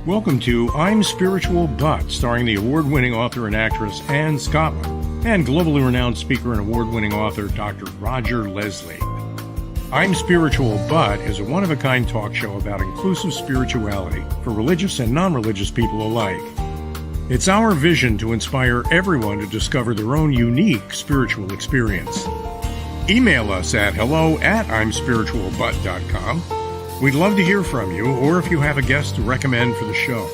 Welcome to I'm Spiritual But, starring the award-winning author and actress Anne Scottlin and globally renowned speaker and award-winning author Dr. Roger Leslie. I'm Spiritual But is a one-of-a-kind talk show about inclusive spirituality for religious and non-religious people alike. It's our vision to inspire everyone to discover their own unique spiritual experience. Email us at hello@imspiritualbut.com. We'd love to hear from you, or if you have a guest to recommend for the show.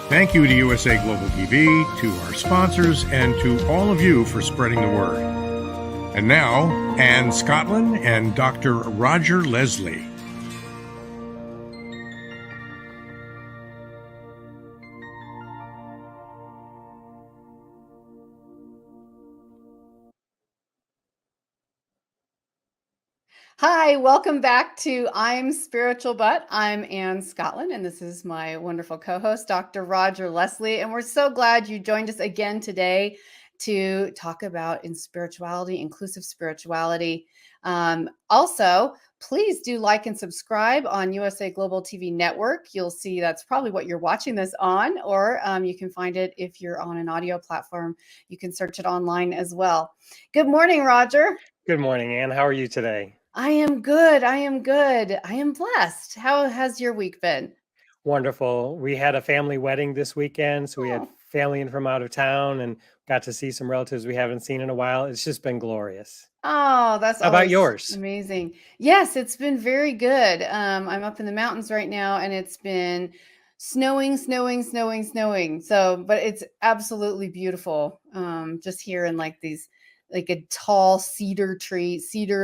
Thank you to USA Global TV, to our sponsors, and to all of you for spreading the word. And now, Anne Scottlin and Dr. Roger Leslie. Hi, welcome back to I'm Spiritual But. I'm Anne Scottlin, and this is my wonderful co-host, Dr. Roger Leslie. And we're so glad you joined us again today to talk about inclusive spirituality. Also, please do like and subscribe on USA Global TV Network. You'll see that's probably what you're watching this on, or you can find it if you're on an audio platform. You can search it online as well. Good morning, Roger. Good morning, Anne. How are you today? I am good. I am blessed. How has your week been? Wonderful. We had a family wedding this weekend, so we had Oh. family in from out of town and got to see some relatives we haven't seen in a while. It's just been glorious. Oh, that's How about always yours? amazing. Yes, it's been very good. I'm up in the mountains right now, and it's been snowing. So, but it's absolutely beautiful. Just here in like a tall cedar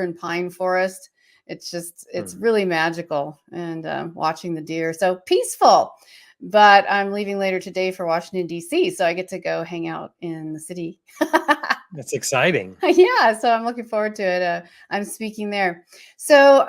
and pine forest. It's really magical, and watching the deer. So peaceful. But I'm leaving later today for Washington, D.C., so I get to go hang out in the city. That's exciting. Yeah, so I'm looking forward to it. I'm speaking there. So,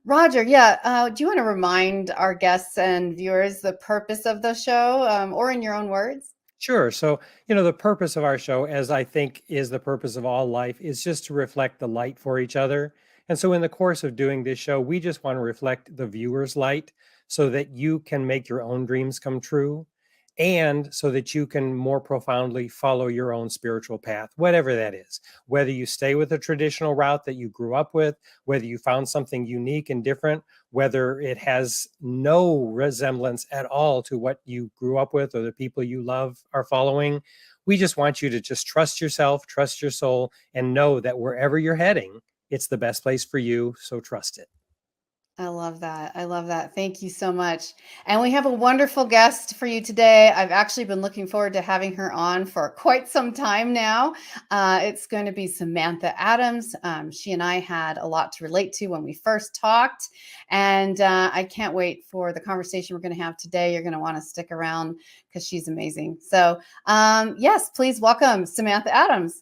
Roger, do you want to remind our guests and viewers the purpose of the show, or in your own words? Sure. So, the purpose of our show, as I think is the purpose of all life, is just to reflect the light for each other. And so, in the course of doing this show, we just want to reflect the viewer's light so that you can make your own dreams come true, and so that you can more profoundly follow your own spiritual path, whatever that is. Whether you stay with a traditional route that you grew up with, whether you found something unique and different, whether it has no resemblance at all to what you grew up with or the people you love are following. We just want you to just trust yourself, trust your soul, and know that wherever you're heading, it's the best place for you. So trust it. I love that. Thank you so much. And we have a wonderful guest for you today. I've actually been looking forward to having her on for quite some time now. It's going to be Samantha Adams. She and I had a lot to relate to when we first talked. And I can't wait for the conversation we're going to have today. You're going to want to stick around because she's amazing. So yes, please welcome Samantha Adams.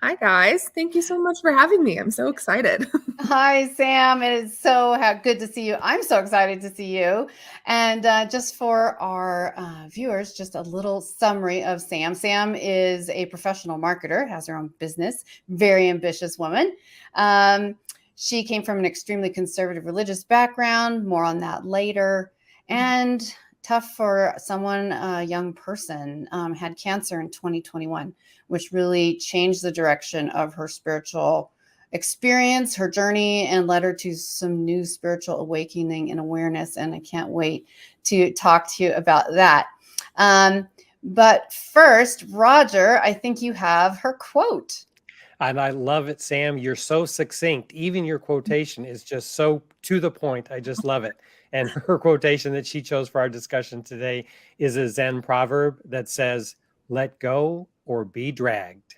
Hi, guys. Thank you so much for having me. I'm so excited. Hi, Sam. It is so good to see you. I'm so excited to see you. And just for our viewers, just a little summary of Sam. Sam is a professional marketer, has her own business, very ambitious woman. She came from an extremely conservative religious background, more on that later. And tough for someone, a young person, had cancer in 2021, which really changed the direction of her spiritual experience, her journey, and led her to some new spiritual awakening and awareness. And I can't wait to talk to you about that. But first, Roger, I think you have her quote. And I love it, Sam. You're so succinct. Even your quotation is just so to the point. I just love it. And her quotation that she chose for our discussion today is a Zen proverb that says, "Let go or be dragged."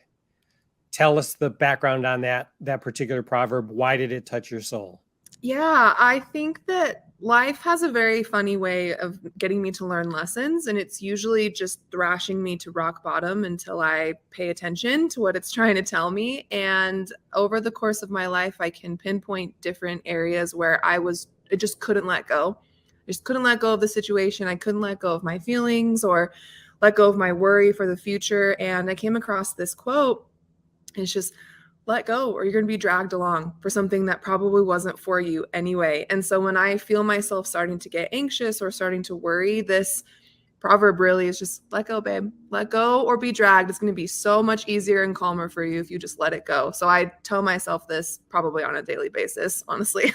Tell us the background on that particular proverb. Why did it touch your soul? Yeah, I think that life has a very funny way of getting me to learn lessons, and it's usually just thrashing me to rock bottom until I pay attention to what it's trying to tell me. And over the course of my life, I can pinpoint different areas where I just couldn't let go. I just couldn't let go of the situation. I couldn't let go of my feelings or let go of my worry for the future. And I came across this quote. It's just, let go, or you're going to be dragged along for something that probably wasn't for you anyway. And so when I feel myself starting to get anxious or starting to worry, this proverb really is just let go, babe. Let go or be dragged. It's going to be so much easier and calmer for you if you just let it go. So I tell myself this probably on a daily basis, honestly.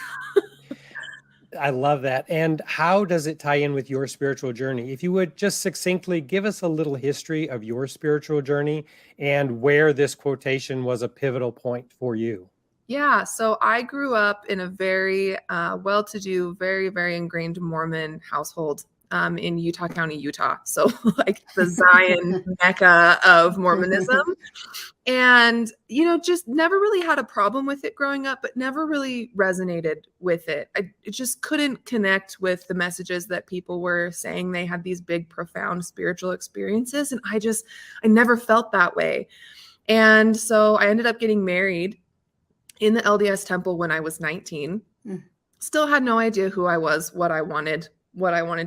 I love that. And how does it tie in with your spiritual journey? If you would just succinctly give us a little history of your spiritual journey and where this quotation was a pivotal point for you. Yeah, so I grew up in a very well-to-do, very, very ingrained Mormon household in Utah County, Utah. So like the Zion Mecca of Mormonism. And, just never really had a problem with it growing up, but never really resonated with it. It just couldn't connect with the messages that people were saying. They had these big, profound spiritual experiences. And I never felt that way. And so I ended up getting married in the LDS temple when I was 19. Still had no idea who I was, what I wanted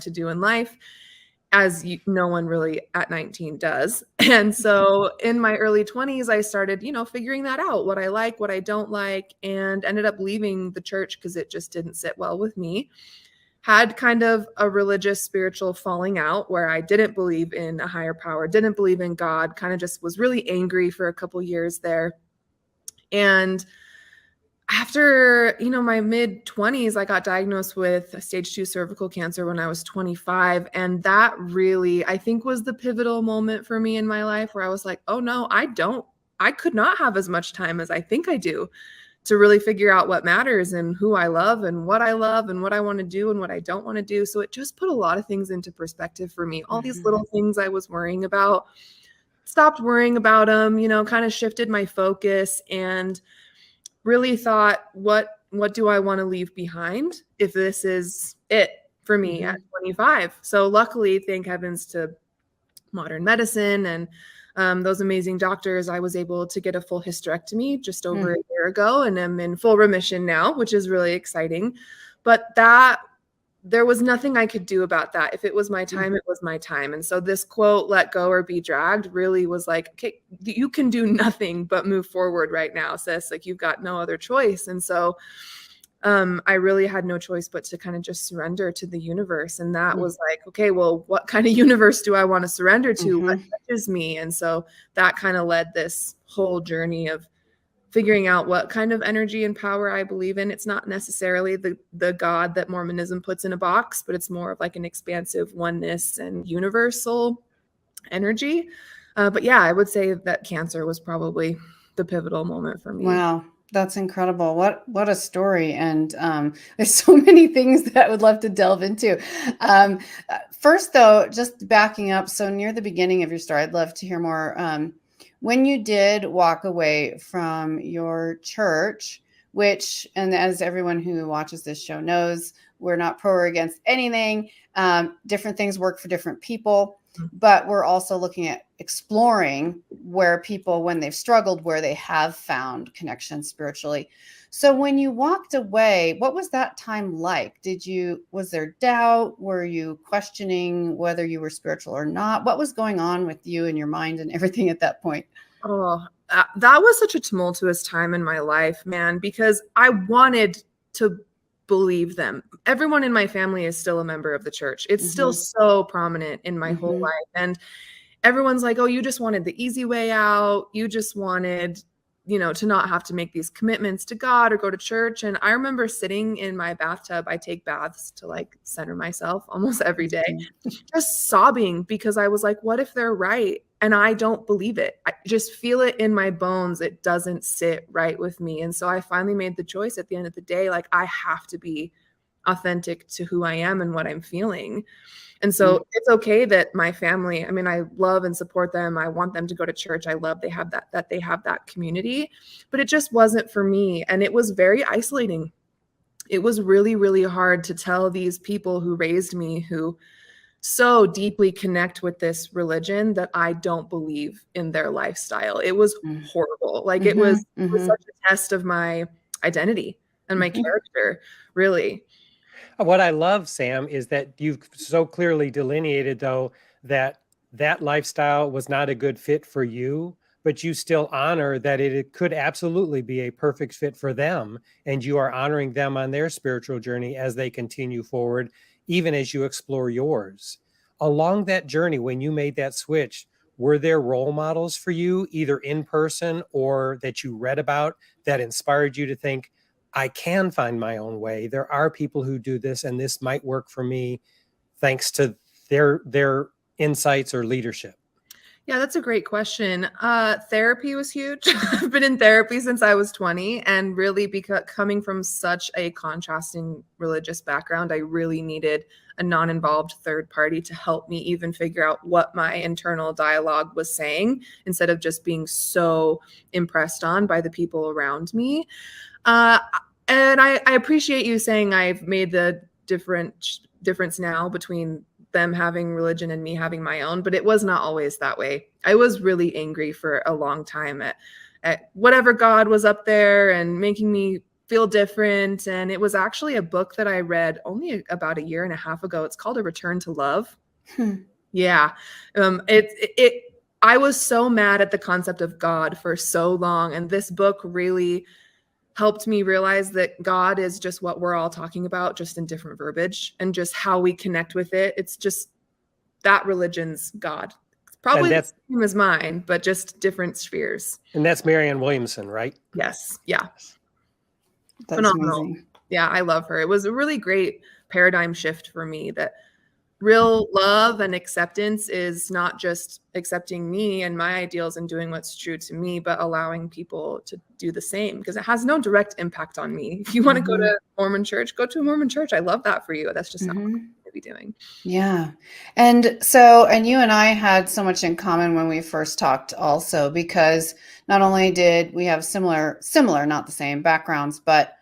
to do in life, as no one really at 19 does. And so in my early 20s, I started, figuring that out, what I like, what I don't like, and ended up leaving the church because it just didn't sit well with me. Had kind of a religious, spiritual falling out where I didn't believe in a higher power, didn't believe in God, kind of just was really angry for a couple years there. And after, my mid 20s, I got diagnosed with stage 2 cervical cancer when I was 25. And that really, I think, was the pivotal moment for me in my life where I was like, oh no, I could not have as much time as I think I do to really figure out what matters and who I love and what I want to do and what I don't want to do. So it just put a lot of things into perspective for me. All these little things I was worrying about, stopped worrying about them, kind of shifted my focus and really thought, what do I want to leave behind if this is it for me at 25? So luckily, thank heavens to modern medicine and those amazing doctors, I was able to get a full hysterectomy just over a year ago, and I'm in full remission now, which is really exciting. But there was nothing I could do about that. If it was my time, it was my time. And so this quote, let go or be dragged, really was like, okay, you can do nothing but move forward right now, sis. Like, you've got no other choice. And so I really had no choice but to kind of just surrender to the universe. And that was like, okay, well, what kind of universe do I want to surrender to? What touches me? And so that kind of led this whole journey of figuring out what kind of energy and power I believe in. It's not necessarily the God that Mormonism puts in a box, but it's more of like an expansive oneness and universal energy. But yeah, I would say that cancer was probably the pivotal moment for me. Wow. That's incredible. What a story. And there's so many things that I would love to delve into. First, though, just backing up. So near the beginning of your story, I'd love to hear more. When you did walk away from your church, which, and as everyone who watches this show knows, we're not pro or against anything. Different things work for different people, but we're also looking at exploring where people, when they've struggled, where they have found connection spiritually. So when you walked away, what was that time like? Was there doubt? Were you questioning whether you were spiritual or not? What was going on with you and your mind and everything at that point? Oh, that was such a tumultuous time in my life, man, because I wanted to believe them. Everyone in my family is still a member of the church. It's still so prominent in my whole life. And everyone's like, oh, you just wanted the easy way out. You just wanted, to not have to make these commitments to God or go to church. And I remember sitting in my bathtub. I take baths to like center myself almost every day, just sobbing because I was like, what if they're right? And I don't believe it. I just feel it in my bones. It doesn't sit right with me. And so I finally made the choice at the end of the day, like, I have to be authentic to who I am and what I'm feeling. And so it's okay that my family, I mean, I love and support them. I want them to go to church. I love they have that community, but it just wasn't for me. And it was very isolating. It was really, really hard to tell these people who raised me, who so deeply connect with this religion, that I don't believe in their lifestyle. It was horrible. Like it was such a test of my identity and my character, really. What I love, Sam, is that you've so clearly delineated, though, that lifestyle was not a good fit for you, but you still honor that it could absolutely be a perfect fit for them. And you are honoring them on their spiritual journey as they continue forward, even as you explore yours. Along that journey, when you made that switch, were there role models for you, either in person or that you read about, that inspired you to think, I can find my own way? There are people who do this, and this might work for me, thanks to their insights or leadership. Yeah, that's a great question. Therapy was huge. I've been in therapy since I was 20, and really, because coming from such a contrasting religious background, I really needed a non-involved third party to help me even figure out what my internal dialogue was saying, instead of just being so impressed on by the people around me. And I appreciate you saying I've made the difference now between them having religion and me having my own, but it was not always that way. I was really angry for a long time at whatever God was up there and making me feel different. And it was actually a book that I read only about a year and a half ago. It's called A Return to Love. Yeah. I was so mad at the concept of God for so long. And this book really helped me realize that God is just what we're all talking about, just in different verbiage, and just how we connect with it. It's just that religion's God. It's probably the same as mine, but just different spheres. And that's Marianne Williamson, right? Yes. Yeah. That's phenomenal. amazing. Yeah, I love her. It was a really great paradigm shift for me, that real love and acceptance is not just accepting me and my ideals and doing what's true to me, but allowing people to do the same, because it has no direct impact on me. If you want to go to Mormon church, go to a Mormon church. I love that for you. That's just not what I'm going to be doing. Yeah. And you and I had so much in common when we first talked also, because not only did we have similar, not the same backgrounds, but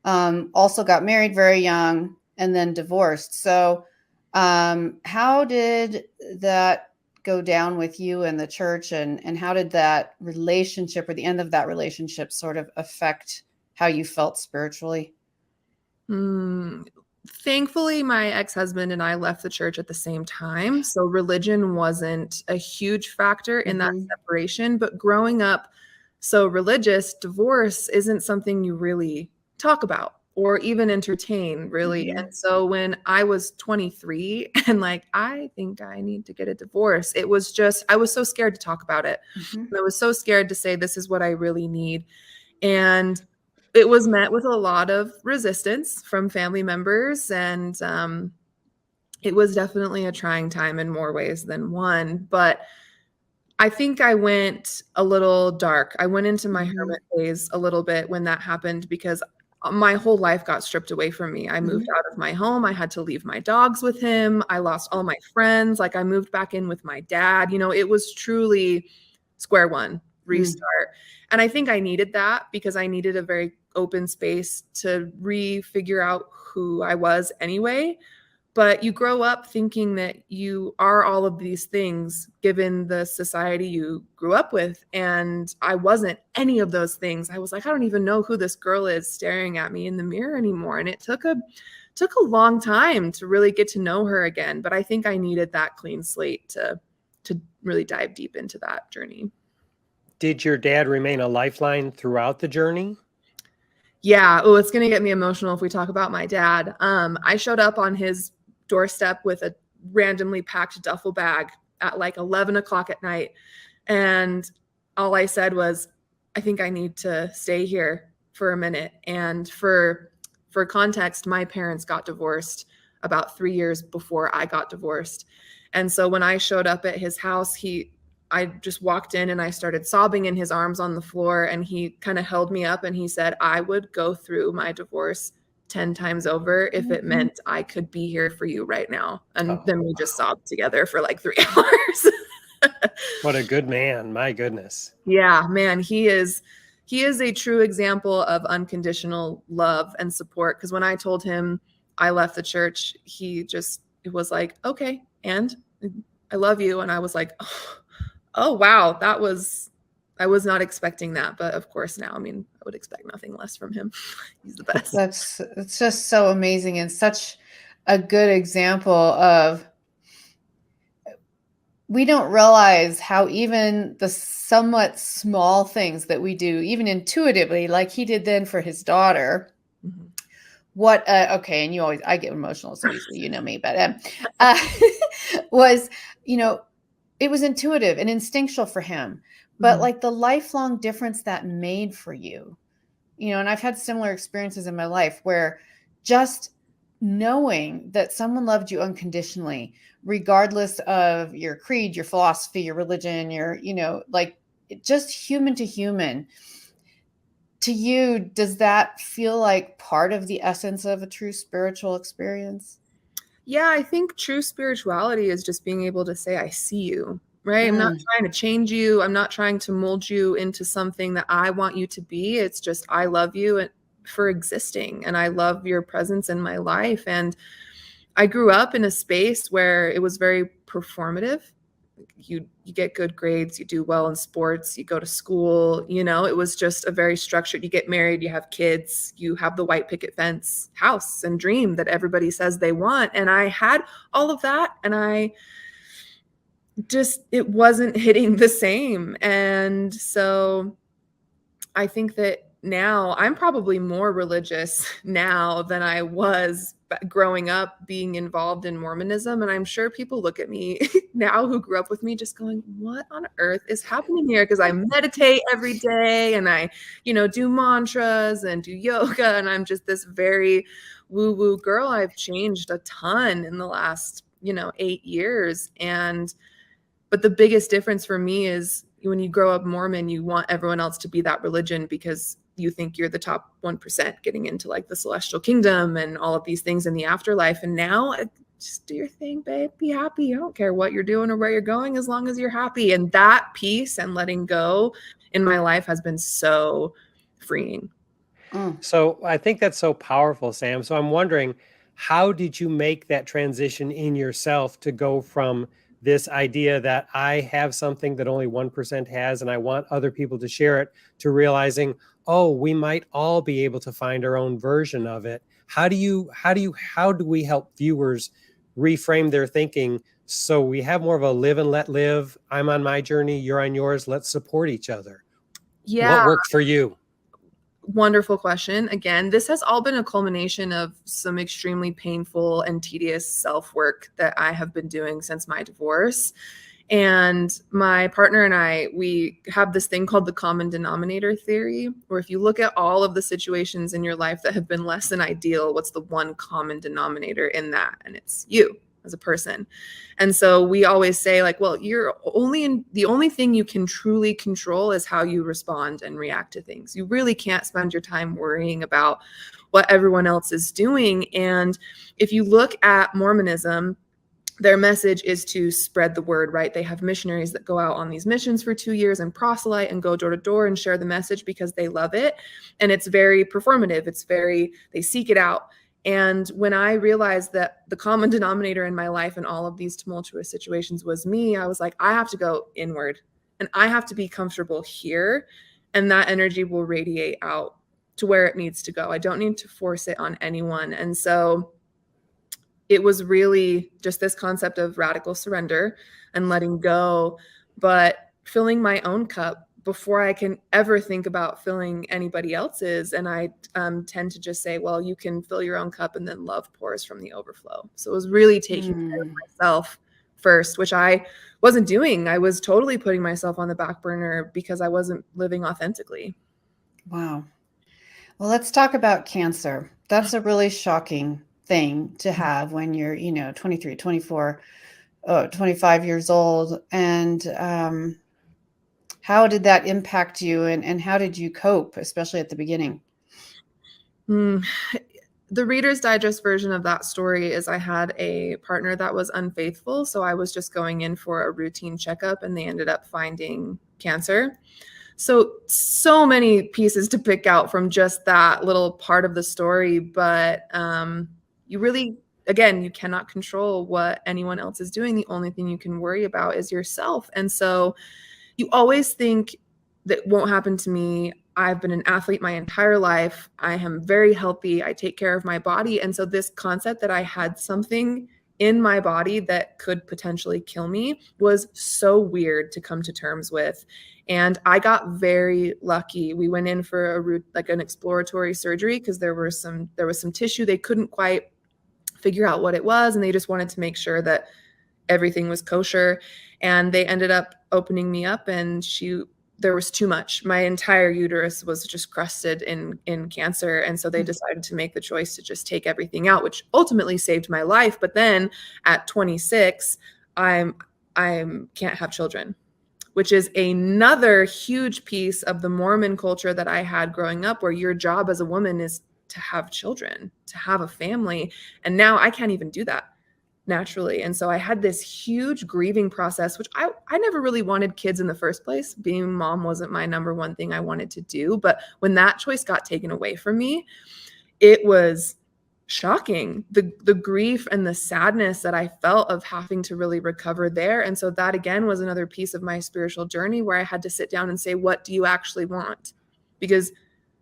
also got married very young and then divorced. So how did that go down with you and the church, and how did that relationship, or the end of that relationship, sort of affect how you felt spiritually? Thankfully, my ex-husband and I left the church at the same time. So religion wasn't a huge factor in that separation, but growing up so religious, divorce isn't something you really talk about or even entertain, really. And so when I was 23 and I think I need to get a divorce, it was just, I was so scared to talk about it. I was so scared to say, this is what I really need. And it was met with a lot of resistance from family members. And it was definitely a trying time in more ways than one. But I think I went a little dark. I went into my hermit phase a little bit when that happened, because my whole life got stripped away from me. I moved out of my home. I had to leave my dogs with him. I lost all my friends. I moved back in with my dad. It was truly square one, restart. And I think I needed that, because I needed a very open space to re-figure out who I was anyway. But you grow up thinking that you are all of these things given the society you grew up with. And I wasn't any of those things. I was like, I don't even know who this girl is staring at me in the mirror anymore. And it took a long time to really get to know her again. But I think I needed that clean slate to really dive deep into that journey. Did your dad remain a lifeline throughout the journey? Yeah. Oh, it's going to get me emotional if we talk about my dad. I showed up on his doorstep with a randomly packed duffel bag at 11 o'clock at night. And all I said was, I think I need to stay here for a minute. And for context, my parents got divorced about 3 years before I got divorced. And so when I showed up at his house, I just walked in and I started sobbing in his arms on the floor. And he kind of held me up and he said, I would go through my divorce 10 times over if it meant I could be here for you right now. And then we just sobbed together for 3 hours. What a good man. My goodness. Yeah, man, he is a true example of unconditional love and support. Because when I told him I left the church, it was like, okay, and I love you. And I was like, oh wow, I was not expecting that. But of course now, I would expect nothing less from him. He's the best. It's just so amazing, and such a good example of we don't realize how even the somewhat small things that we do, even intuitively, like he did then for his daughter. Mhm. What, okay, and I get emotional so easily, you know me, but uh, was, it was intuitive and instinctual for him, but Mhm. like the lifelong difference that made for you, and I've had similar experiences in my life where just knowing that someone loved you unconditionally, regardless of your creed, your philosophy, your religion, like just human to human, to you, does that feel like part of the essence of a true spiritual experience? Yeah, I think true spirituality is just being able to say, I see you, right? I'm not Mm, trying to change you. I'm not trying to mold you into something that I want you to be. It's just, I love you for existing, and I love your presence in my life. And I grew up in a space where it was very performative. You get good grades, you do well in sports, you go to school, it was just a very structured, you get married, you have kids, you have the white picket fence house and dream that everybody says they want. And I had all of that, and it wasn't hitting the same. And so I think that now I'm probably more religious now than I was growing up being involved in Mormonism. And I'm sure people look at me now who grew up with me just going, what on earth is happening here? Because I meditate every day, and I, do mantras and do yoga. And I'm just this very woo woo girl. I've changed a ton in the last, 8 years. But the biggest difference for me is when you grow up Mormon, you want everyone else to be that religion because you think you're the top 1% getting into like the celestial kingdom and all of these things in the afterlife. And now just do your thing, babe. Be happy. I don't care what you're doing or where you're going as long as you're happy. And that peace and letting go in my life has been so freeing. mm. So I think that's so powerful, Sam. So I'm wondering, how did you make that transition in yourself to go from this idea that I have something that only 1% has and I want other people to share it, to realizing, oh, we might all be able to find our own version of it? How do we help viewers reframe their thinking so we have more of a live and let live? I'm on my journey, you're on yours. Let's support each other. What Yeah. worked for you? Wonderful question. Again, this has all been a culmination of some extremely painful and tedious self work that I have been doing since my divorce. And my partner and I, we have this thing called the common denominator theory, where if you look at all of the situations in your life that have been less than ideal, what's the one common denominator in that? And it's you as a person. And so we always say, like, well, the only thing you can truly control is how you respond and react to things. You really can't spend your time worrying about what everyone else is doing. And if you look at Mormonism, their message is to spread the word, right? They have missionaries that go out on these missions for 2 years and proselyte and go door to door and share the message because they love it. And it's very performative. They seek it out. And when I realized that the common denominator in my life in all of these tumultuous situations was me, I was like, I have to go inward and I have to be comfortable here. And that energy will radiate out to where it needs to go. I don't need to force it on anyone. And so it was really just this concept of radical surrender and letting go, but filling my own cup before I can ever think about filling anybody else's. And I tend to just say, well, you can fill your own cup and then love pours from the overflow. So it was really taking care of myself first, which I wasn't doing. I was totally putting myself on the back burner because I wasn't living authentically. Wow. Well, let's talk about cancer. That's a really shocking thing to have when you're, 23, 24, 25 years old. And how did that impact you, and how did you cope, especially at the beginning? The Reader's Digest version of that story is I had a partner that was unfaithful. So I was just going in for a routine checkup and they ended up finding cancer. So many pieces to pick out from just that little part of the story. But you really, again, you cannot control what anyone else is doing. The only thing you can worry about is yourself. And so you always think that won't happen to me. I've been an athlete my entire life. I am very healthy. I take care of my body. And so this concept that I had something in my body that could potentially kill me was so weird to come to terms with. And I got very lucky. We went in for an exploratory surgery because there was some tissue they couldn't quite figure out what it was, and they just wanted to make sure that everything was kosher. And they ended up opening me up, and there was too much. My entire uterus was just crusted in cancer. And so they decided to make the choice to just take everything out, which ultimately saved my life. But then at 26, I can't have children, which is another huge piece of the Mormon culture that I had growing up, where your job as a woman is to have children, to have a family. And now I can't even do that naturally. And so I had this huge grieving process, which I never really wanted kids in the first place. Being mom wasn't my number one thing I wanted to do. But when that choice got taken away from me, it was shocking, the grief and the sadness that I felt of having to really recover there. And so that again was another piece of my spiritual journey where I had to sit down and say, what do you actually want? Because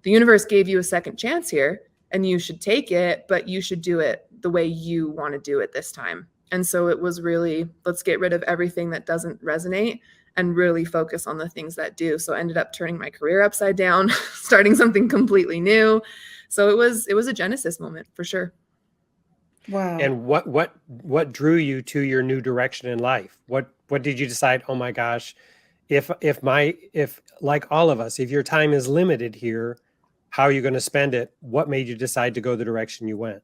the universe gave you a second chance here, and you should take it, but you should do it the way you want to do it this time. And so it was really, let's get rid of everything that doesn't resonate and really focus on the things that do. So I ended up turning my career upside down, starting something completely new. So it was a Genesis moment for sure. Wow. And what drew you to your new direction in life? What did you decide, oh my gosh, if like all of us, if your time is limited here, how are you going to spend it? What made you decide to go the direction you went?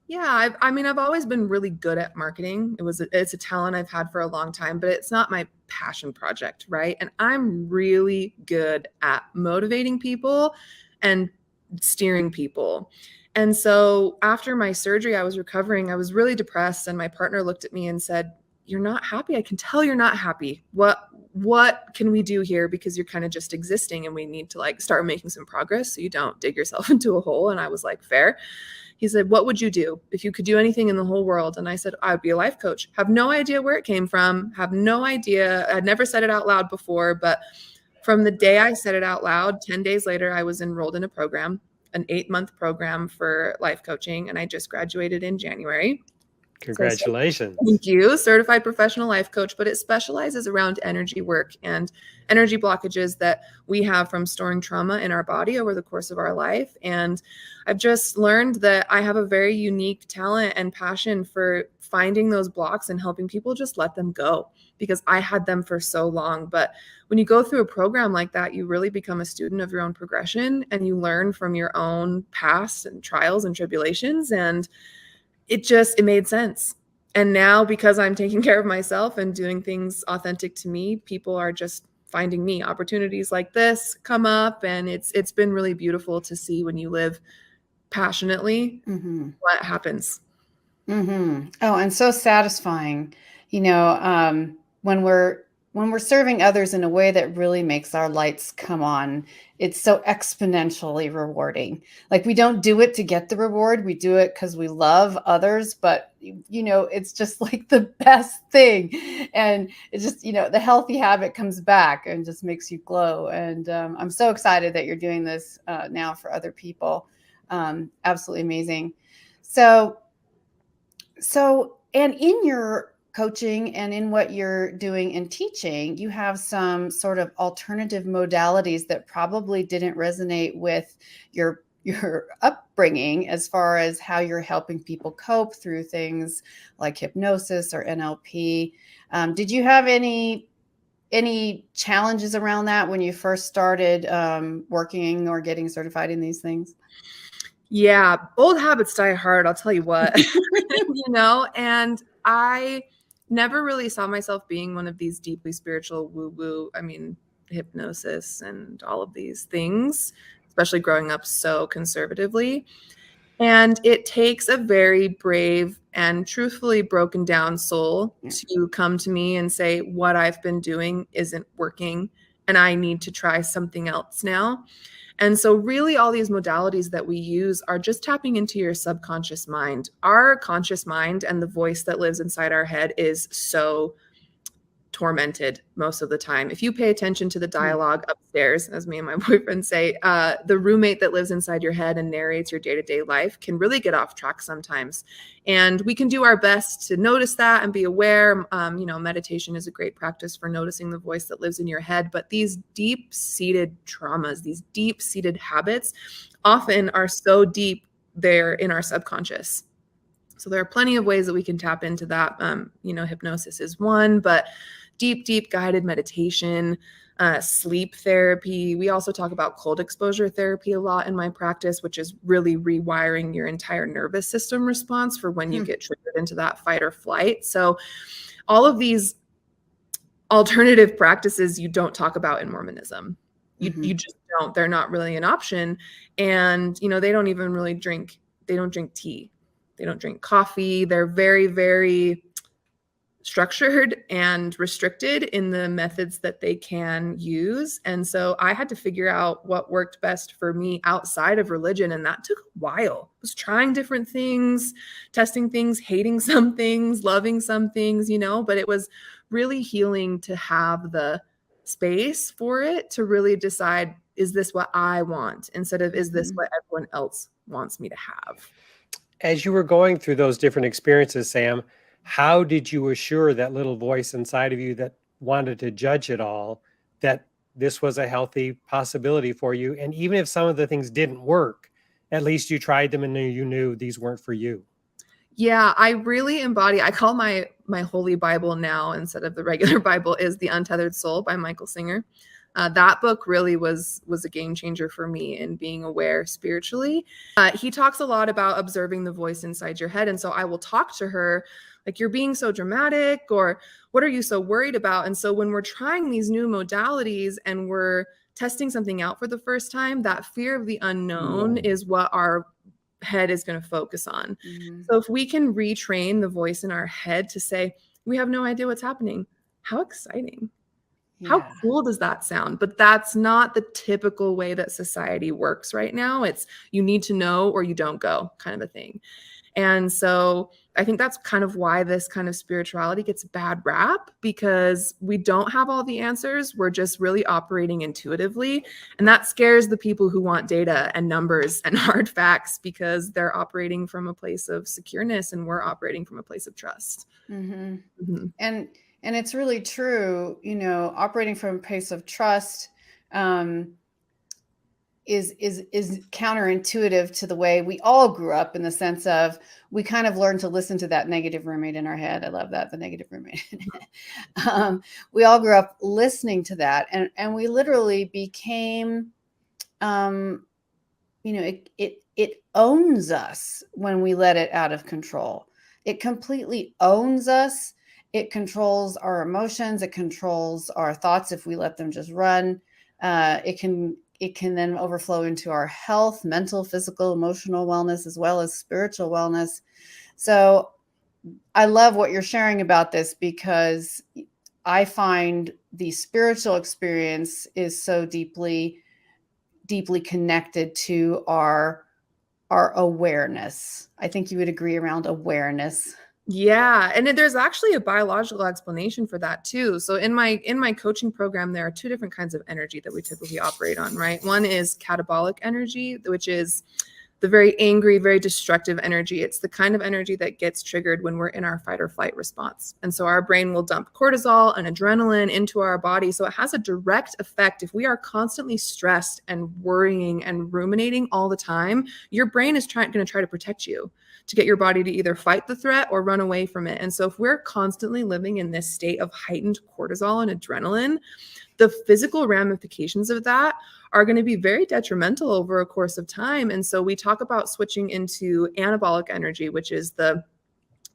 Yeah, I've always been really good at marketing. It's a talent I've had for a long time, but it's not my passion project, right? And I'm really good at motivating people and steering people. And so after my surgery, I was recovering. I was really depressed, and my partner looked at me and said, "You're not happy. I can tell you're not happy. What can we do here? Because you're kind of just existing, and we need to start making some progress so you don't dig yourself into a hole." And I was like, fair. He said, "What would you do if you could do anything in the whole world?" And I said, "I would be a life coach." Have no idea where it came from. Have no idea. I'd never said it out loud before, but from the day I said it out loud, 10 days later, I was enrolled in a program, an 8-month program for life coaching. And I just graduated in January. Congratulations. So, thank you. Certified professional life coach, but it specializes around energy work and energy blockages that we have from storing trauma in our body over the course of our life. And I've just learned that I have a very unique talent and passion for finding those blocks and helping people just let them go, because I had them for so long. But when you go through a program like that, you really become a student of your own progression, and you learn from your own past and trials and tribulations. And it made sense. And now, because I'm taking care of myself and doing things authentic to me, people are just finding me. Opportunities like this come up, and it's been really beautiful to see when you live passionately, what happens. Mm-hmm. Oh, and so satisfying, when we're serving others in a way that really makes our lights come on. It's so exponentially rewarding. Like, we don't do it to get the reward. We do it because we love others, but it's just like the best thing. And it's just, the healthy habit comes back and just makes you glow. And I'm so excited that you're doing this now for other people. Absolutely amazing. So, and in your coaching and in what you're doing and teaching, you have some sort of alternative modalities that probably didn't resonate with your upbringing, as far as how you're helping people cope through things like hypnosis or NLP. Did you have any challenges around that when you first started working or getting certified in these things? Yeah, old habits die hard, I'll tell you what. And I never really saw myself being one of these deeply spiritual woo-woo, hypnosis and all of these things, especially growing up so conservatively. And it takes a very brave and truthfully broken down soul to come to me and say, what I've been doing isn't working, and I need to try something else now. And so really all these modalities that we use are just tapping into your subconscious mind. Our conscious mind and the voice that lives inside our head is so tormented most of the time. If you pay attention to the dialogue upstairs, as me and my boyfriend say, the roommate that lives inside your head and narrates your day-to-day life can really get off track sometimes. And we can do our best to notice that and be aware. Meditation is a great practice for noticing the voice that lives in your head. But these deep-seated traumas, these deep-seated habits often are so deep, they're in our subconscious. So there are plenty of ways that we can tap into that. Hypnosis is one, but deep guided meditation, sleep therapy. We also talk about cold exposure therapy a lot in my practice, which is really rewiring your entire nervous system response for when you get triggered into that fight or flight. So all of these alternative practices you don't talk about in Mormonism. You just don't. They're not really an option. And, they don't even really drink tea. They don't drink coffee. They're very, very structured and restricted in the methods that they can use. And so I had to figure out what worked best for me outside of religion. And that took a while. I was trying different things, testing things, hating some things, loving some things, but it was really healing to have the space for it to really decide, is this what I want? Instead of, is this what everyone else wants me to have? As you were going through those different experiences, Sam, how did you assure that little voice inside of you that wanted to judge it all, that this was a healthy possibility for you? And even if some of the things didn't work, at least you tried them and you knew these weren't for you. Yeah, I really I call my holy Bible now, instead of the regular Bible, is The Untethered Soul by Michael Singer. That book really was a game changer for me in being aware spiritually. He talks a lot about observing the voice inside your head. And so I will talk to her like, you're being so dramatic, or what are you so worried about? And so when we're trying these new modalities and we're testing something out for the first time, that fear of the unknown is what our head is going to focus on. So if we can retrain the voice in our head to say, we have no idea what's happening. How exciting. How cool does that sound? But that's not the typical way that society works right now. It's you need to know or you don't go kind of a thing. And so I think that's kind of why this kind of spirituality gets a bad rap, because we don't have all the answers. We're just really operating intuitively. And that scares the people who want data and numbers and hard facts, because they're operating from a place of secureness and we're operating from a place of trust. And it's really true, operating from a place of trust is counterintuitive to the way we all grew up, in the sense of we kind of learned to listen to that negative roommate in our head. I love that, the negative roommate. We all grew up listening to that, and we literally became, it owns us when we let it out of control. It completely owns us. It controls our emotions. It controls our thoughts if we let them just run. It can then overflow into our health, mental, physical, emotional wellness, as well as spiritual wellness. So I love what you're sharing about this, because I find the spiritual experience is so deeply connected to our awareness. I think you would agree around awareness. Yeah. And there's actually a biological explanation for that too. So in my coaching program, there are two different kinds of energy that we typically operate on, right? One is catabolic energy, which is the very angry, very destructive energy. It's the kind of energy that gets triggered when we're in our fight or flight response. And so our brain will dump cortisol and adrenaline into our body. So it has a direct effect. If we are constantly stressed and worrying and ruminating all the time, your brain is going to try to protect you, to get your body to either fight the threat or run away from it. And so if we're constantly living in this state of heightened cortisol and adrenaline, the physical ramifications of that are going to be very detrimental over a course of time. And so we talk about switching into anabolic energy, which is the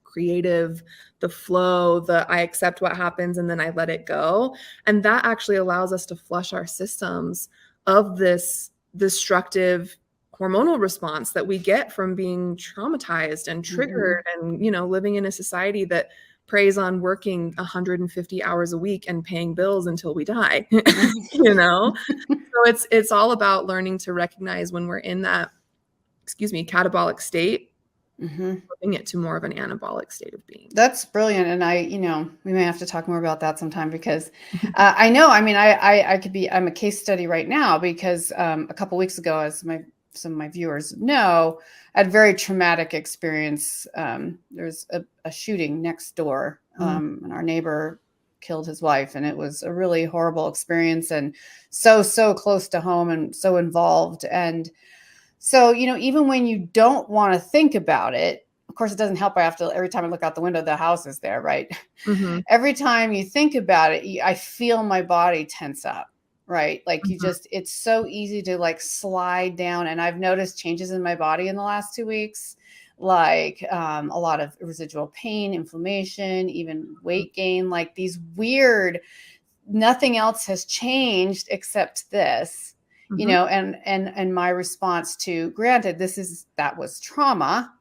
creative, the flow, the I accept what happens and then I let it go. And that actually allows us to flush our systems of this destructive hormonal response that we get from being traumatized and triggered and, living in a society that preys on working 150 hours a week and paying bills until we die, So it's all about learning to recognize when we're in that, catabolic state, Hmm. flipping it to more of an anabolic state of being. That's brilliant. And we may have to talk more about that sometime because I know, I mean, I'm a case study right now because a couple weeks ago, as some of my viewers know, I had a very traumatic experience. There's a shooting next door, and our neighbor killed his wife, and it was a really horrible experience and so close to home and so involved. And so, even when you don't want to think about it, of course, it doesn't help. Every time I look out the window, the house is there, right? Mm-hmm. Every time you think about it, I feel my body tense up, right? Like it's so easy to like slide down. And I've noticed changes in my body in the last 2 weeks, like a lot of residual pain, inflammation, even weight gain, like these weird, nothing else has changed except this. And my response to, granted, that was trauma.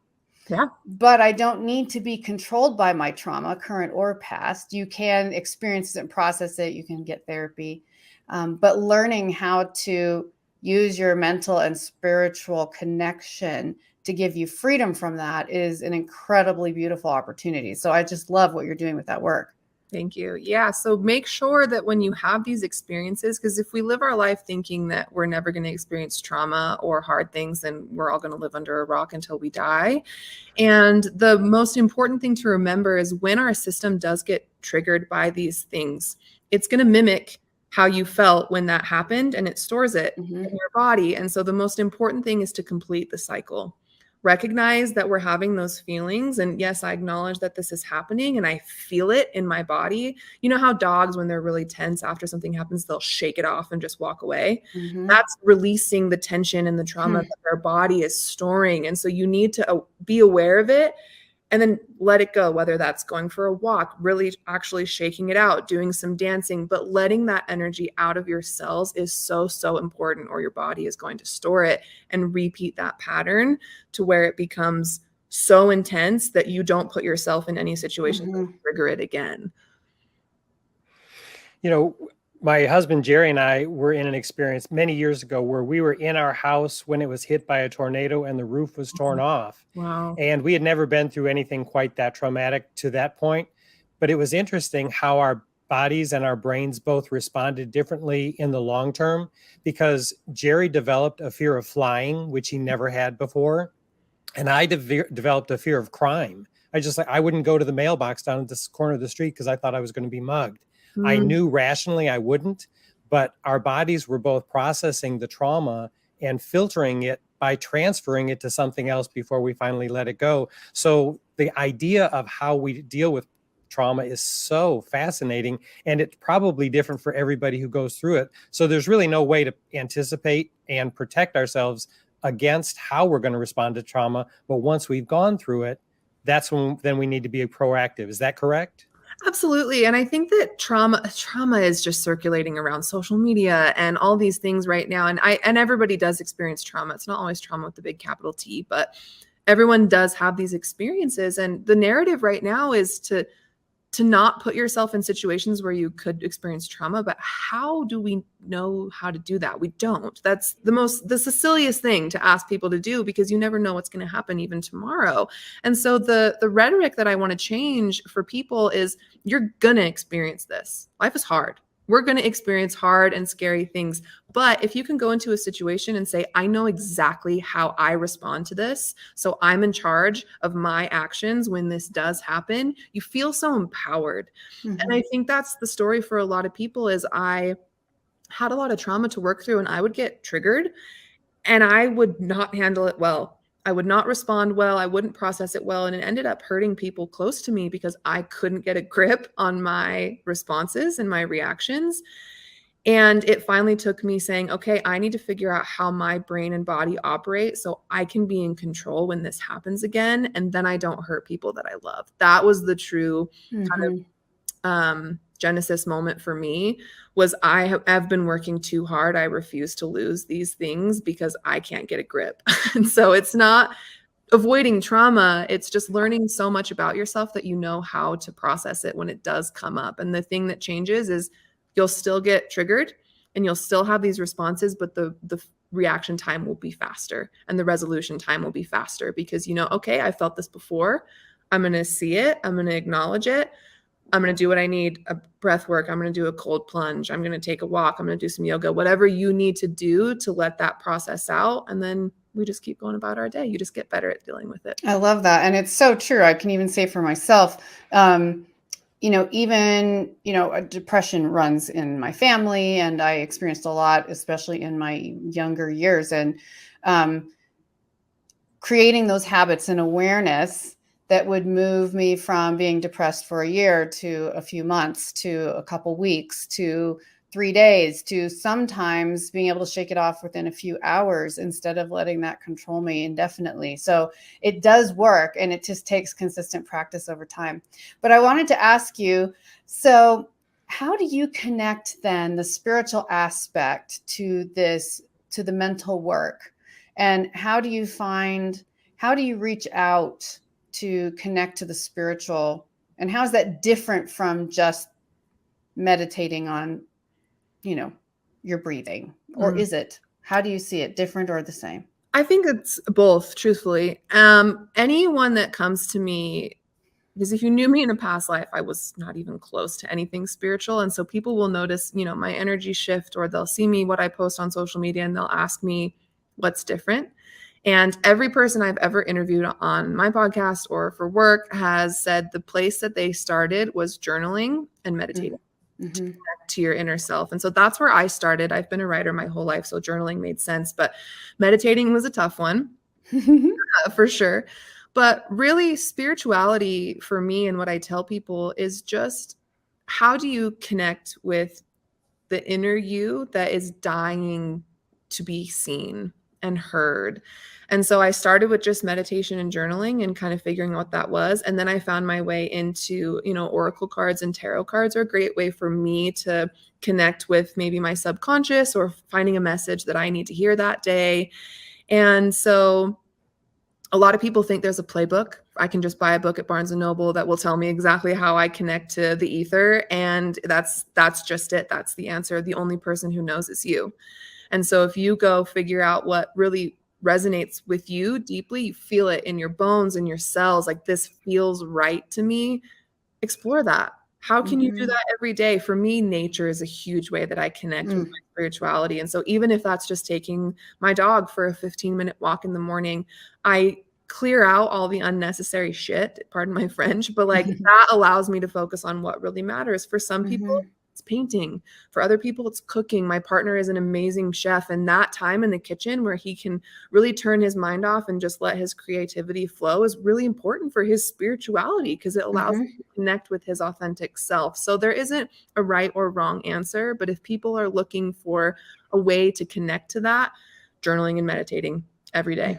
Yeah. But I don't need to be controlled by my trauma, current or past. You can experience it and process it. You can get therapy. But learning how to use your mental and spiritual connection to give you freedom from that is an incredibly beautiful opportunity. So I just love what you're doing with that work. Thank you. Yeah. So make sure that when you have these experiences, because if we live our life thinking that we're never going to experience trauma or hard things, then we're all going to live under a rock until we die. And the most important thing to remember is when our system does get triggered by these things, it's going to mimic how you felt when that happened, and it stores it in your body. And so the most important thing is to complete the cycle. Recognize that we're having those feelings. And yes, I acknowledge that this is happening and I feel it in my body. You know how dogs, when they're really tense after something happens, they'll shake it off and just walk away. That's releasing the tension and the trauma that their body is storing. And so you need to be aware of it and then let it go, whether that's going for a walk, really actually shaking it out, doing some dancing, but letting that energy out of your cells is so important, or your body is going to store it and repeat that pattern to where it becomes so intense that you don't put yourself in any situation to trigger it again. My husband, Jerry, and I were in an experience many years ago where we were in our house when it was hit by a tornado and the roof was torn off. Wow. And we had never been through anything quite that traumatic to that point. But it was interesting how our bodies and our brains both responded differently in the long term, because Jerry developed a fear of flying, which he never had before. And I developed a fear of crime. I wouldn't go to the mailbox down at this corner of the street because I thought I was going to be mugged. I knew rationally I wouldn't, but our bodies were both processing the trauma and filtering it by transferring it to something else before we finally let it go. So the idea of how we deal with trauma is so fascinating, and it's probably different for everybody who goes through it. So there's really no way to anticipate and protect ourselves against how we're going to respond to trauma. But once we've gone through it, then we need to be proactive. Is that correct? Absolutely. And I think that trauma is just circulating around social media and all these things right now. And everybody does experience trauma. It's not always trauma with the big capital T, but everyone does have these experiences. And the narrative right now is to not put yourself in situations where you could experience trauma. But how do we know how to do that? We don't. That's the silliest thing to ask people to do, because you never know what's going to happen even tomorrow. And so the rhetoric that I want to change for people is, you're going to experience this. Life is hard. We're going to experience hard and scary things. But if you can go into a situation and say, I know exactly how I respond to this, so I'm in charge of my actions when this does happen, you feel so empowered. And I think that's the story for a lot of people. Is I had a lot of trauma to work through, and I would get triggered and I would not handle it well. I would not respond well. I wouldn't process it well. And it ended up hurting people close to me because I couldn't get a grip on my responses and my reactions. And it finally took me saying, okay, I need to figure out how my brain and body operate so I can be in control when this happens again. And then I don't hurt people that I love. That was the true kind of genesis moment for me. Was I have been working too hard. I refuse to lose these things because I can't get a grip. And so it's not avoiding trauma. It's just learning so much about yourself that you know how to process it when it does come up. And the thing that changes is you'll still get triggered and you'll still have these responses, but the reaction time will be faster and the resolution time will be faster because, okay, I felt this before. I'm going to see it. I'm going to acknowledge it. I'm going to do what I need, a breath work. I'm going to do a cold plunge. I'm going to take a walk. I'm going to do some yoga, whatever you need to do to let that process out. And then we just keep going about our day. You just get better at dealing with it. I love that. And it's so true. I can even say for myself, depression runs in my family, and I experienced a lot, especially in my younger years. And creating those habits and awareness that would move me from being depressed for a year to a few months to a couple weeks to 3 days to sometimes being able to shake it off within a few hours instead of letting that control me indefinitely. So it does work, and it just takes consistent practice over time. But I wanted to ask you, so how do you connect then the spiritual aspect to the mental work? And how do you reach out to connect to the spiritual? And how is that different from just meditating on, your breathing? Or is it? How do you see it? Different or the same? I think it's both, truthfully. Anyone that comes to me, because if you knew me in a past life, I was not even close to anything spiritual. And so people will notice, my energy shift, or they'll see me, what I post on social media, and they'll ask me what's different. And every person I've ever interviewed on my podcast or for work has said the place that they started was journaling and meditating to connect to your inner self. And so that's where I started. I've been a writer my whole life, so journaling made sense, but meditating was a tough one for sure. But really, spirituality for me, and what I tell people, is just how do you connect with the inner you that is dying to be seen and heard. And so I started with just meditation and journaling and kind of figuring out what that was. And then I found my way into, oracle cards and tarot cards are a great way for me to connect with maybe my subconscious or finding a message that I need to hear that day. And so a lot of people think there's a playbook. I can just buy a book at Barnes & Noble that will tell me exactly how I connect to the ether. And that's just it. That's the answer. The only person who knows is you. And so if you go figure out what really resonates with you deeply, you feel it in your bones and your cells, like this feels right to me, explore that. How can you do that every day? For me, nature is a huge way that I connect with my spirituality. And so even if that's just taking my dog for a 15-minute walk in the morning, I clear out all the unnecessary shit, pardon my French, but that allows me to focus on what really matters. For some people, it's painting. For other people, it's cooking. My partner is an amazing chef, and that time in the kitchen where he can really turn his mind off and just let his creativity flow is really important for his spirituality, because it allows him to connect with his authentic self. So there isn't a right or wrong answer, but if people are looking for a way to connect to that, journaling and meditating every day.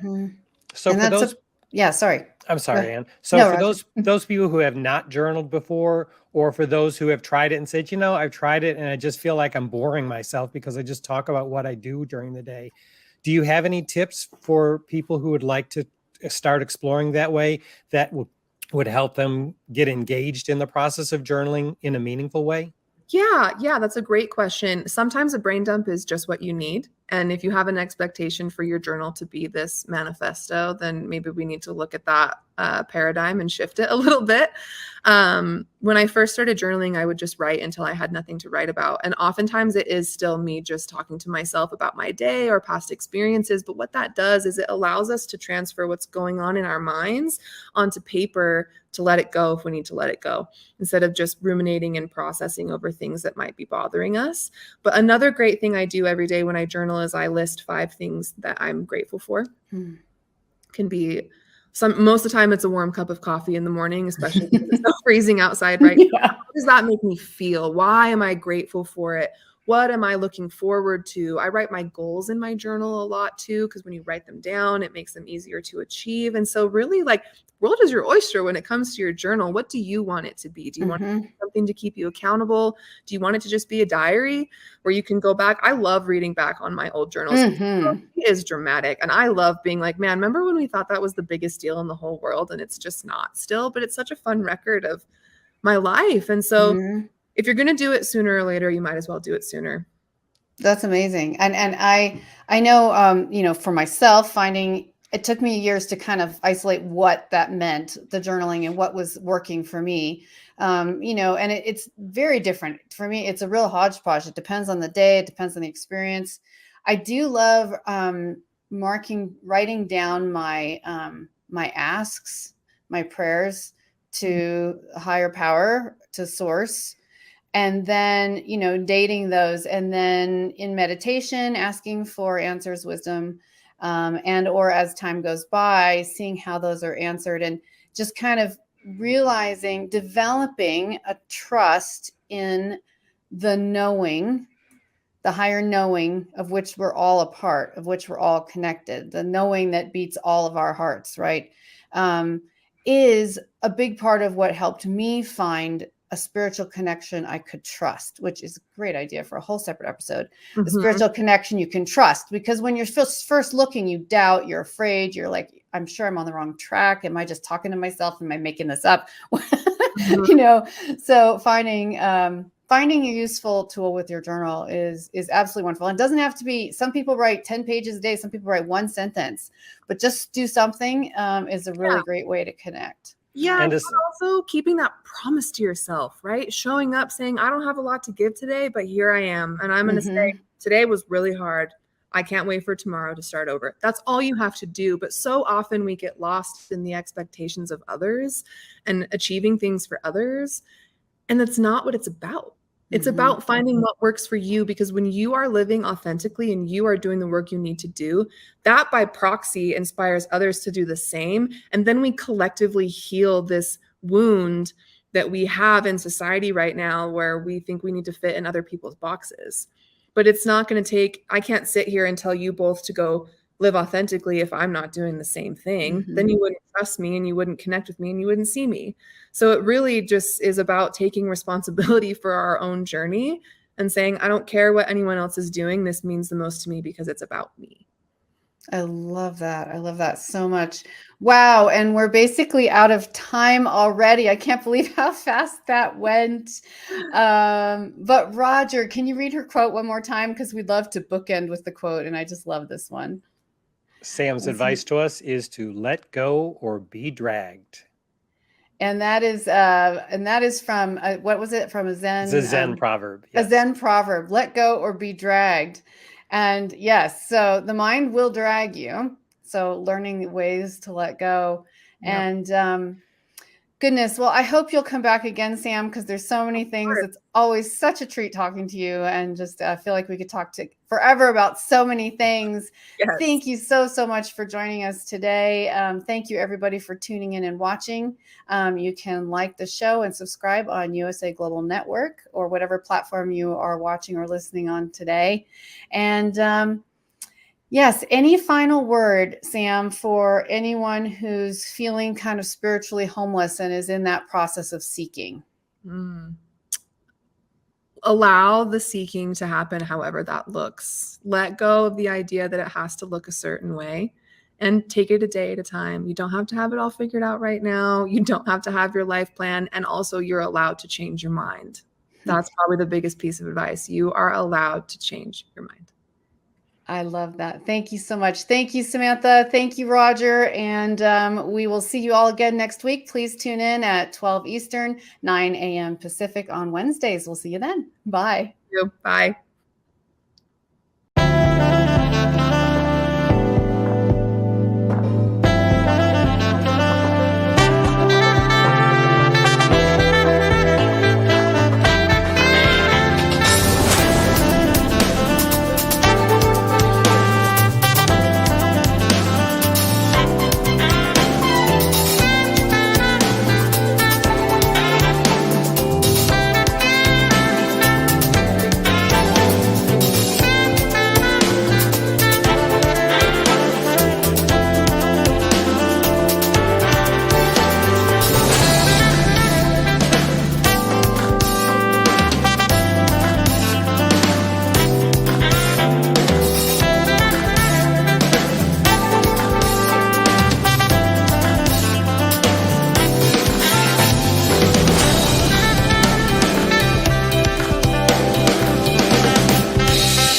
So and for those, sorry. I'm sorry, Ann. So for those people who have not journaled before, or for those who have tried it and said, I've tried it and I just feel like I'm boring myself because I just talk about what I do during the day. Do you have any tips for people who would like to start exploring that way that would help them get engaged in the process of journaling in a meaningful way? Yeah, that's a great question. Sometimes a brain dump is just what you need. And if you have an expectation for your journal to be this manifesto, then maybe we need to look at that paradigm and shift it a little bit. When I first started journaling, I would just write until I had nothing to write about. And oftentimes it is still me just talking to myself about my day or past experiences. But what that does is it allows us to transfer what's going on in our minds onto paper to let it go if we need to let it go, instead of just ruminating and processing over things that might be bothering us. But another great thing I do every day when I journal is I list 5 things that I'm grateful for. Can be most of the time it's a warm cup of coffee in the morning, especially when it's so freezing outside right now. How does that make me feel? Why am I grateful for it? What am I looking forward to? I write my goals in my journal a lot too, because when you write them down, it makes them easier to achieve. And so really, the world is your oyster when it comes to your journal. What do you want it to be? Do you want it to be something to keep you accountable? Do you want it to just be a diary where you can go back? I love reading back on my old journals. It is dramatic. And I love being like, man, remember when we thought that was the biggest deal in the whole world? And it's just not still, but it's such a fun record of my life. And so if you're going to do it sooner or later, you might as well do it sooner. That's amazing. And I know, for myself, finding it took me years to kind of isolate what that meant, the journaling, and what was working for me. And it's very different for me. It's a real hodgepodge. It depends on the day. It depends on the experience. I do love writing down my asks, my prayers to higher power, to source, and then dating those, and then in meditation asking for answers, wisdom, and or as time goes by, seeing how those are answered, and just kind of realizing, developing a trust in the knowing, the higher knowing of which we're all a part, of which we're all connected, the knowing that beats all of our hearts, right? Is a big part of what helped me find a spiritual connection I could trust, which is a great idea for a whole separate episode. The spiritual connection you can trust, because when you're first looking, you doubt, you're afraid, you're like, I'm sure I'm on the wrong track. Am I just talking to myself? Am I making this up? So finding a useful tool with your journal is absolutely wonderful. And it doesn't have to be, some people write 10 pages a day. Some people write one sentence, but just do something is a really great way to connect. Yeah, but also keeping that promise to yourself, right? Showing up saying, I don't have a lot to give today, but here I am. And I'm going to say, today was really hard. I can't wait for tomorrow to start over. That's all you have to do. But so often we get lost in the expectations of others and achieving things for others. And that's not what it's about. It's about finding what works for you, because when you are living authentically and you are doing the work you need to do, that by proxy inspires others to do the same. And then we collectively heal this wound that we have in society right now, where we think we need to fit in other people's boxes. But it's not going to take, I can't sit here and tell you both to go live authentically if I'm not doing the same thing. Then you wouldn't trust me, and you wouldn't connect with me, and you wouldn't see me. So it really just is about taking responsibility for our own journey and saying, I don't care what anyone else is doing. This means the most to me because it's about me. I love that. I love that so much. Wow. And we're basically out of time already. I can't believe how fast that went. But Roger, can you read her quote one more time? Because we'd love to bookend with the quote. And I just love this one. Sam's advice to us is to let go or be dragged. And that is from what was it, from a Zen? It's a Zen proverb. Yes. A Zen proverb. Let go or be dragged. And yes, so the mind will drag you. So learning ways to let go. Yep. And goodness, well, I hope you'll come back again, Sam, because there's so many things. It's always such a treat talking to you, and just feel like we could talk to forever about so many things. Yes. Thank you so much for joining us today. Thank you, everybody, for tuning in and watching. You can like the show and subscribe on USA Global Network or whatever platform you are watching or listening on today. And yes, any final word, Sam, for anyone who's feeling kind of spiritually homeless and is in that process of seeking? Allow the seeking to happen however that looks. Let go of the idea that it has to look a certain way, and take it a day at a time. You don't have to have it all figured out right now. You don't have to have your life plan. And also, you're allowed to change your mind. That's probably the biggest piece of advice. You are allowed to change your mind. I love that. Thank you so much. Thank you, Samantha. Thank you, Roger. And we will see you all again next week. Please tune in at 12 Eastern, 9 a.m. Pacific on Wednesdays. We'll see you then. Bye. Bye.